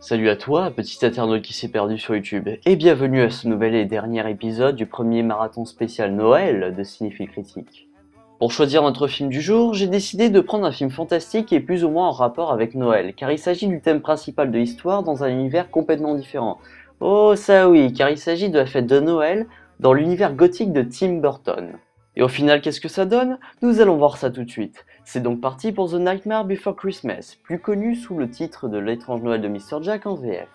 Salut à toi, petit internaute qui s'est perdu sur YouTube, et bienvenue à ce nouvel et dernier épisode du premier marathon spécial Noël de Cinéphile Critique. Pour choisir notre film du jour, j'ai décidé de prendre un film fantastique et plus ou moins en rapport avec Noël, car il s'agit du thème principal de l'histoire dans un univers complètement différent. Oh ça oui, car il s'agit de la fête de Noël dans l'univers gothique de Tim Burton. Et au final, qu'est-ce que ça donne? Nous allons voir ça tout de suite. C'est donc parti pour The Nightmare Before Christmas, plus connu sous le titre de L'étrange Noël de Mr. Jack en VF.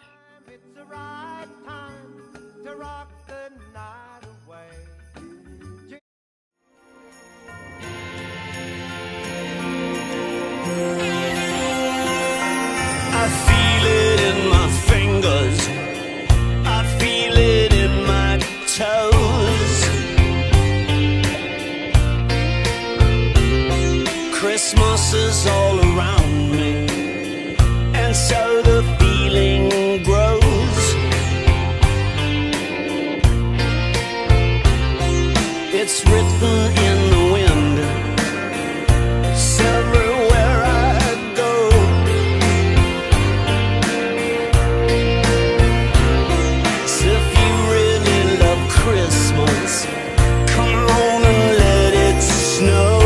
I feel it in my fingers, I feel it in my toes. Christmas is all around me, and so the feeling grows. It's written in the wind, it's everywhere I go. So if you really love Christmas, come on and let it snow.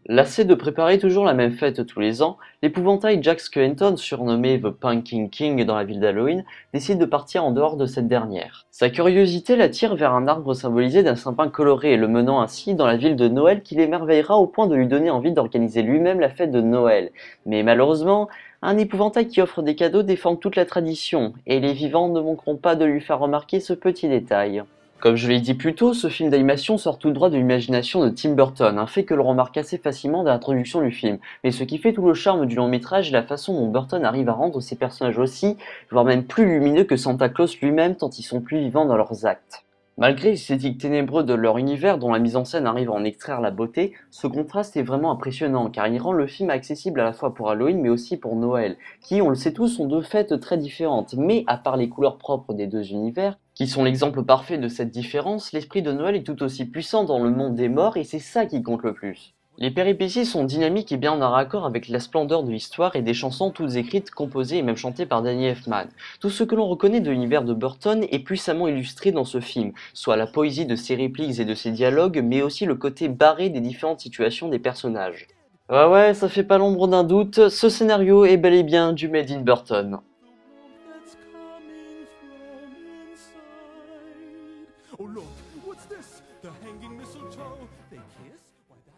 Lassé de préparer toujours la même fête tous les ans, l'épouvantail Jack Skellington, surnommé The Pumpkin King dans la ville d'Halloween, décide de partir en dehors de cette dernière. Sa curiosité l'attire vers un arbre symbolisé d'un sapin coloré, le menant ainsi dans la ville de Noël qui l'émerveillera au point de lui donner envie d'organiser lui-même la fête de Noël. Mais malheureusement, un épouvantail qui offre des cadeaux défend toute la tradition, et les vivants ne manqueront pas de lui faire remarquer ce petit détail. Comme je l'ai dit plus tôt, ce film d'animation sort tout droit de l'imagination de Tim Burton, un fait que l'on remarque assez facilement dès l'introduction du film. Mais ce qui fait tout le charme du long métrage est la façon dont Burton arrive à rendre ses personnages aussi, voire même plus lumineux que Santa Claus lui-même tant ils sont plus vivants dans leurs actes. Malgré l'esthétique ténébreux de leur univers dont la mise en scène arrive à en extraire la beauté, ce contraste est vraiment impressionnant car il rend le film accessible à la fois pour Halloween mais aussi pour Noël, qui, on le sait tous, sont deux fêtes très différentes, mais à part les couleurs propres des deux univers, qui sont l'exemple parfait de cette différence, l'esprit de Noël est tout aussi puissant dans le monde des morts et c'est ça qui compte le plus. Les péripéties sont dynamiques et bien en raccord avec la splendeur de l'histoire et des chansons toutes écrites, composées et même chantées par Danny Elfman. Tout ce que l'on reconnaît de l'univers de Burton est puissamment illustré dans ce film, soit la poésie de ses répliques et de ses dialogues, mais aussi le côté barré des différentes situations des personnages. Ouais, ça fait pas l'ombre d'un doute, ce scénario est bel et bien du Made in Burton.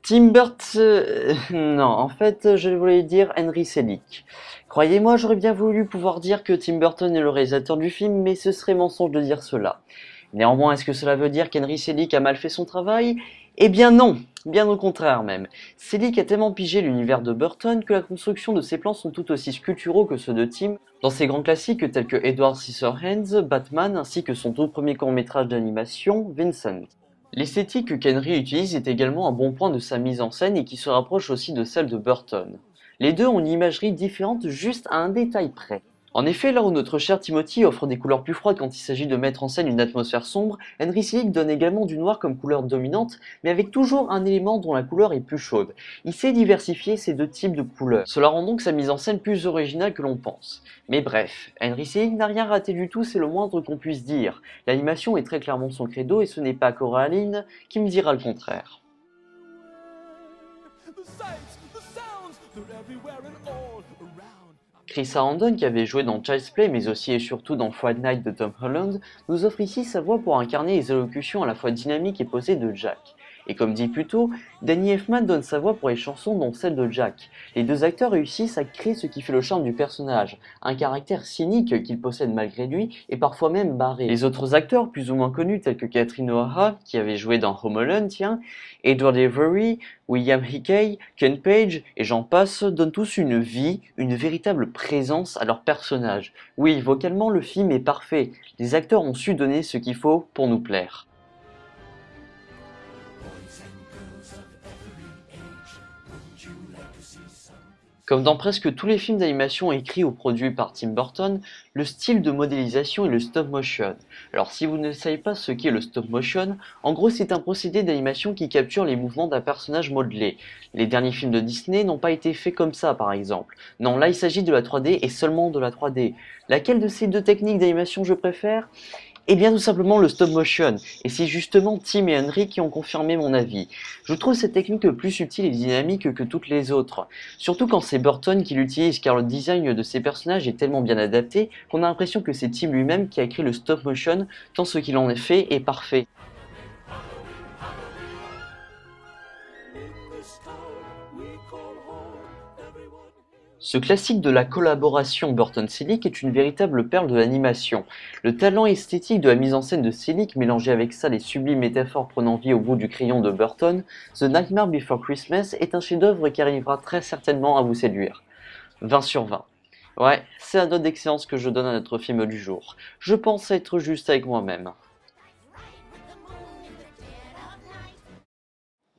Tim Burton... non, en fait, je voulais dire Henry Selick. Croyez-moi, j'aurais bien voulu pouvoir dire que Tim Burton est le réalisateur du film, mais ce serait mensonge de dire cela. Néanmoins, est-ce que cela veut dire qu'Henry Selick a mal fait son travail? Eh bien non, bien au contraire même. Selick a tellement pigé l'univers de Burton que la construction de ses plans sont tout aussi sculpturaux que ceux de Tim, dans ses grands classiques tels que Edward Scissorhands, Batman, ainsi que son tout premier court-métrage d'animation, Vincent. L'esthétique qu'Henry utilise est également un bon point de sa mise en scène et qui se rapproche aussi de celle de Burton. Les deux ont une imagerie différente juste à un détail près. En effet, là où notre cher Timothy offre des couleurs plus froides quand il s'agit de mettre en scène une atmosphère sombre, Henry Selick donne également du noir comme couleur dominante, mais avec toujours un élément dont la couleur est plus chaude. Il sait diversifier ces deux types de couleurs. Cela rend donc sa mise en scène plus originale que l'on pense. Mais bref, Henry Selick n'a rien raté du tout, c'est le moindre qu'on puisse dire. L'animation est très clairement son credo et ce n'est pas Coraline qui me dira le contraire. Chris Sarandon, qui avait joué dans Child's Play mais aussi et surtout dans Fright Night de Tom Holland, nous offre ici sa voix pour incarner les allocutions à la fois dynamiques et posées de Jack. Et comme dit plus tôt, Danny Elfman donne sa voix pour les chansons dont celle de Jack. Les deux acteurs réussissent à créer ce qui fait le charme du personnage, un caractère cynique qu'il possède malgré lui et parfois même barré. Les autres acteurs plus ou moins connus tels que Catherine O'Hara, qui avait joué dans Home Alone, Edward Avery, William Hickey, Ken Page et j'en passe donnent tous une vie, une véritable présence à leur personnage. Oui, vocalement le film est parfait, les acteurs ont su donner ce qu'il faut pour nous plaire. Comme dans presque tous les films d'animation écrits ou produits par Tim Burton, le style de modélisation est le stop motion. Alors si vous ne savez pas ce qu'est le stop motion, en gros c'est un procédé d'animation qui capture les mouvements d'un personnage modelé. Les derniers films de Disney n'ont pas été faits comme ça par exemple. Non, là il s'agit de la 3D et seulement de la 3D. Laquelle de ces deux techniques d'animation je préfère ? Eh bien tout simplement le stop motion, et c'est justement Tim et Henry qui ont confirmé mon avis. Je trouve cette technique plus subtile et dynamique que toutes les autres, surtout quand c'est Burton qui l'utilise car le design de ses personnages est tellement bien adapté qu'on a l'impression que c'est Tim lui-même qui a créé le stop motion tant ce qu'il en est fait est parfait. Ce classique de la collaboration Burton-Selick est une véritable perle de l'animation. Le talent esthétique de la mise en scène de Selick, mélangé avec ça les sublimes métaphores prenant vie au bout du crayon de Burton, The Nightmare Before Christmas est un chef-d'œuvre qui arrivera très certainement à vous séduire. 20 sur 20. Ouais, c'est la note d'excellence que je donne à notre film du jour. Je pense être juste avec moi-même.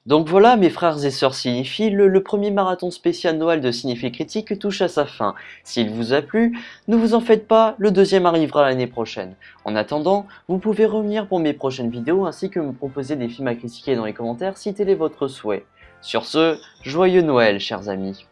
Donc voilà mes frères et sœurs cinéphiles, le premier marathon spécial Noël de Cinéphile Critique touche à sa fin. S'il vous a plu, ne vous en faites pas, le deuxième arrivera l'année prochaine. En attendant, vous pouvez revenir pour mes prochaines vidéos ainsi que me proposer des films à critiquer dans les commentaires si tel est votre souhait. Sur ce, joyeux Noël chers amis.